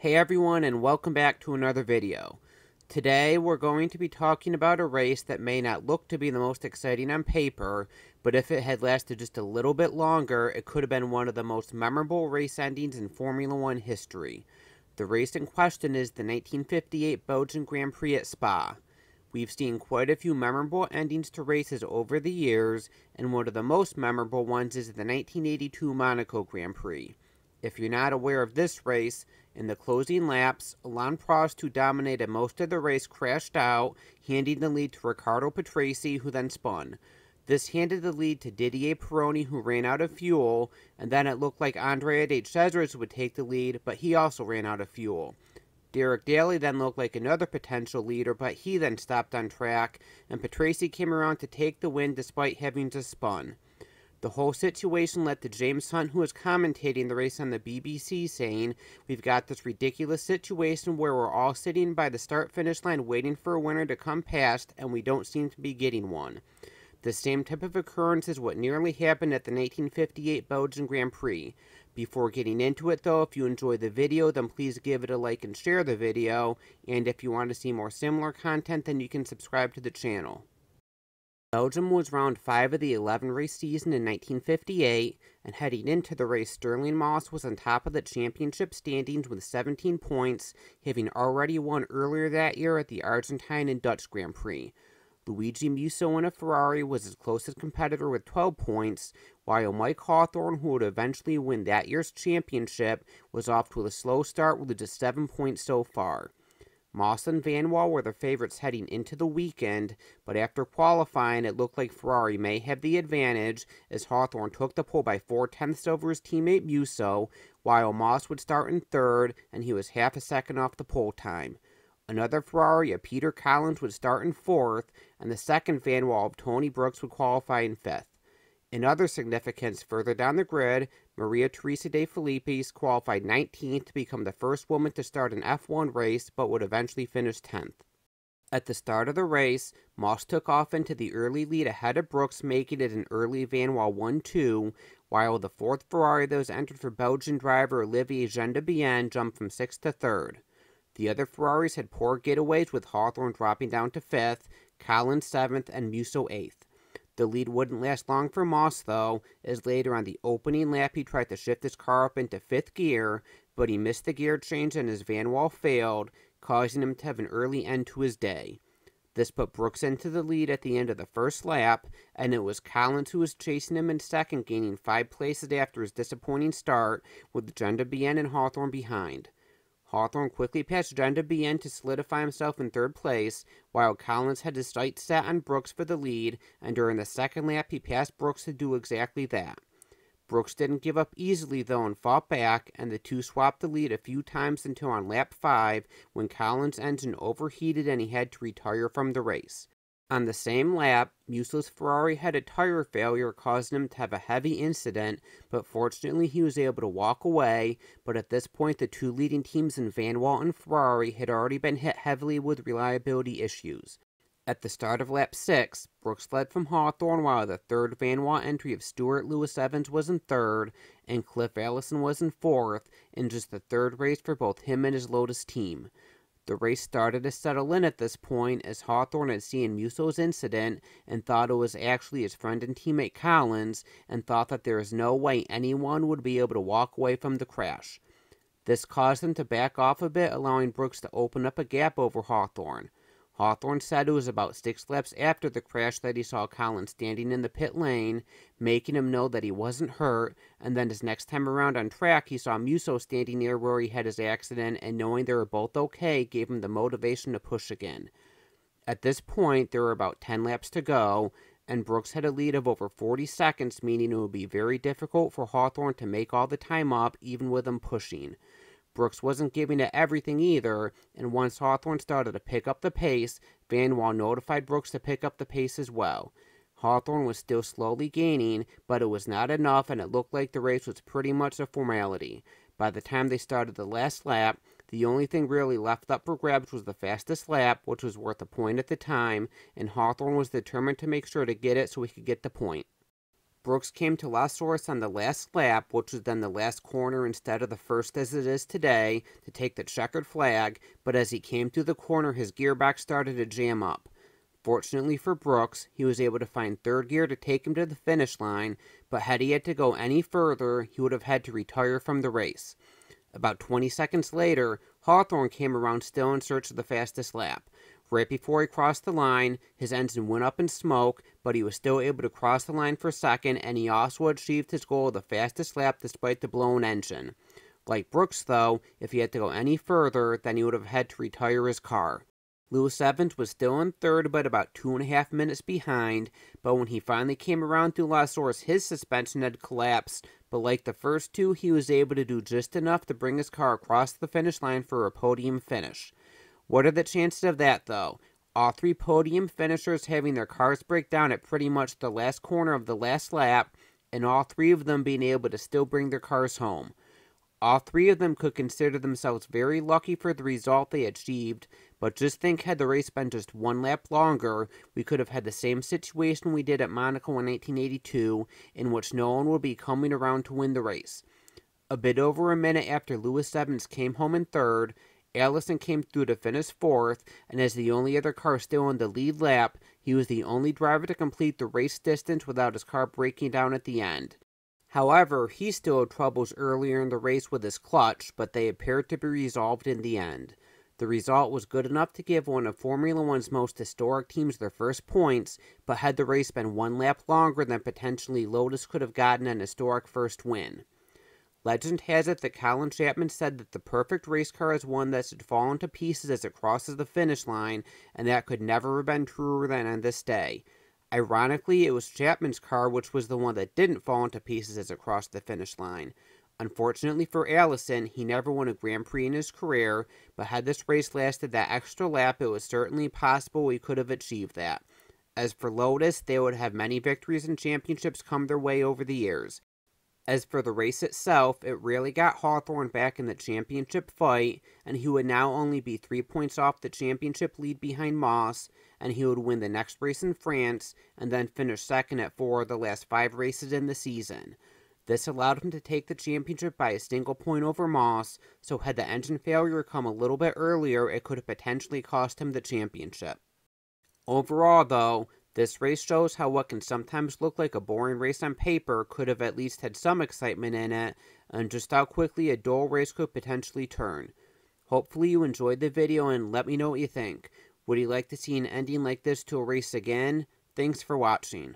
Hey everyone, and welcome back to another video. Today we're going to be talking about a race that may not look to be the most exciting on paper, but if it had lasted just a little bit longer, it could have been one of the most memorable race endings in Formula One history. The race in question is the 1958 Belgian Grand Prix at Spa. We've seen quite a few memorable endings to races over the years, and one of the most memorable ones is the 1982 Monaco Grand Prix. If you're not aware of this race, in the closing laps, Alain Prost, who dominated most of the race, crashed out, handing the lead to Riccardo Patrese, who then spun. This handed the lead to Didier Pironi, who ran out of fuel, and then it looked like Andrea de Cesaris would take the lead, but he also ran out of fuel. Derek Daly then looked like another potential leader, but he then stopped on track, and Patrese came around to take the win despite having just spun. The whole situation led to James Hunt, who was commentating the race on the BBC, saying, "We've got this ridiculous situation where we're all sitting by the start-finish line waiting for a winner to come past, and we don't seem to be getting one." The same type of occurrence is what nearly happened at the 1958 Belgian Grand Prix. Before getting into it though, if you enjoyed the video, then please give it a like and share the video, and if you want to see more similar content, then you can subscribe to the channel. Belgium was round 5 of the 11-race season in 1958, and heading into the race, Stirling Moss was on top of the championship standings with 17 points, having already won earlier that year at the Argentine and Dutch Grand Prix. Luigi Musso in a Ferrari was his closest competitor with 12 points, while Mike Hawthorne, who would eventually win that year's championship, was off to a slow start with just 7 points so far. Moss and Van Wall were the favorites heading into the weekend, but after qualifying, it looked like Ferrari may have the advantage, as Hawthorne took the pole by 4/10 over his teammate Musso, while Moss would start in third, and he was half a second off the pole time. Another Ferrari of Peter Collins would start in fourth, and the second Van Wall of Tony Brooks would qualify in fifth. In other significance, further down the grid, Maria Teresa de Felippis qualified 19th to become the first woman to start an F1 race, but would eventually finish 10th. At the start of the race, Moss took off into the early lead ahead of Brooks, making it an early Van Wall 1-2, while the fourth Ferrari that was entered for Belgian driver Olivier Gendebien jumped from 6th to 3rd. The other Ferraris had poor getaways, with Hawthorne dropping down to 5th, Collins 7th, and Musso 8th. The lead wouldn't last long for Moss, though, as later on the opening lap he tried to shift his car up into 5th gear, but he missed the gear change and his Van Wall failed, causing him to have an early end to his day. This put Brooks into the lead at the end of the first lap, and it was Collins who was chasing him in second, gaining 5 places after his disappointing start, with Gendebien and Hawthorne behind. Hawthorne quickly passed Gendebien to solidify himself in third place, while Collins had his sights set on Brooks for the lead, and during the second lap he passed Brooks to do exactly that. Brooks didn't give up easily though and fought back, and the two swapped the lead a few times until on lap 5, when Collins' engine overheated and he had to retire from the race. On the same lap, Musso's Ferrari had a tire failure, causing him to have a heavy incident, but fortunately he was able to walk away. But at this point, the two leading teams in Van Wall and Ferrari had already been hit heavily with reliability issues. At the start of lap 6, Brooks led from Hawthorne, while the third Van Wall entry of Stuart Lewis Evans was in third, and Cliff Allison was in fourth, in just the third race for both him and his Lotus team. The race started to settle in at this point, as Hawthorne had seen Musso's incident and thought it was actually his friend and teammate Collins, and thought that there is no way anyone would be able to walk away from the crash. This caused him to back off a bit, allowing Brooks to open up a gap over Hawthorne. Hawthorne said it was about 6 laps after the crash that he saw Collins standing in the pit lane, making him know that he wasn't hurt, and then his next time around on track he saw Musso standing near where he had his accident, and knowing they were both okay gave him the motivation to push again. At this point, there were about 10 laps to go, and Brooks had a lead of over 40 seconds, meaning it would be very difficult for Hawthorne to make all the time up, even with him pushing. Brooks wasn't giving it everything either, and once Hawthorne started to pick up the pace, Van Wall notified Brooks to pick up the pace as well. Hawthorne was still slowly gaining, but it was not enough, and it looked like the race was pretty much a formality. By the time they started the last lap, the only thing really left up for grabs was the fastest lap, which was worth a point at the time, and Hawthorne was determined to make sure to get it so he could get the point. Brooks came to La Source on the last lap, which was then the last corner instead of the first as it is today, to take the checkered flag, but as he came through the corner, his gearbox started to jam up. Fortunately for Brooks, he was able to find third gear to take him to the finish line, but had he had to go any further, he would have had to retire from the race. About 20 seconds later, Hawthorne came around still in search of the fastest lap. Right before he crossed the line, his engine went up in smoke, but he was still able to cross the line for second, and he also achieved his goal of the fastest lap despite the blown engine. Like Brooks, though, if he had to go any further, then he would have had to retire his car. Lewis Evans was still in third, but about 2.5 minutes behind, but when he finally came around through La Source, his suspension had collapsed, but like the first two, he was able to do just enough to bring his car across the finish line for a podium finish. What are the chances of that, though? All three podium finishers having their cars break down at pretty much the last corner of the last lap, and all three of them being able to still bring their cars home. All three of them could consider themselves very lucky for the result they achieved, but just think had the race been just one lap longer, we could have had the same situation we did at Monaco in 1982, in which no one would be coming around to win the race. A bit over a minute after Lewis Evans came home in third, Allison came through to finish fourth, and as the only other car still in the lead lap, he was the only driver to complete the race distance without his car breaking down at the end. However, he still had troubles earlier in the race with his clutch, but they appeared to be resolved in the end. The result was good enough to give one of Formula One's most historic teams their first points, but had the race been one lap longer, then potentially Lotus could have gotten an historic first win. Legend has it that Colin Chapman said that the perfect race car is one that should fall into pieces as it crosses the finish line, and that could never have been truer than on this day. Ironically, it was Chapman's car which was the one that didn't fall into pieces as it crossed the finish line. Unfortunately for Allison, he never won a Grand Prix in his career, but had this race lasted that extra lap, it was certainly possible he could have achieved that. As for Lotus, they would have many victories and championships come their way over the years. As for the race itself, it really got Hawthorne back in the championship fight, and he would now only be 3 points off the championship lead behind Moss, and he would win the next race in France, and then finish second at 4 of the last 5 races in the season. This allowed him to take the championship by a single point over Moss, so had the engine failure come a little bit earlier, it could have potentially cost him the championship. Overall, though, this race shows how what can sometimes look like a boring race on paper could have at least had some excitement in it, and just how quickly a dull race could potentially turn. Hopefully you enjoyed the video and let me know what you think. Would you like to see an ending like this to a race again? Thanks for watching.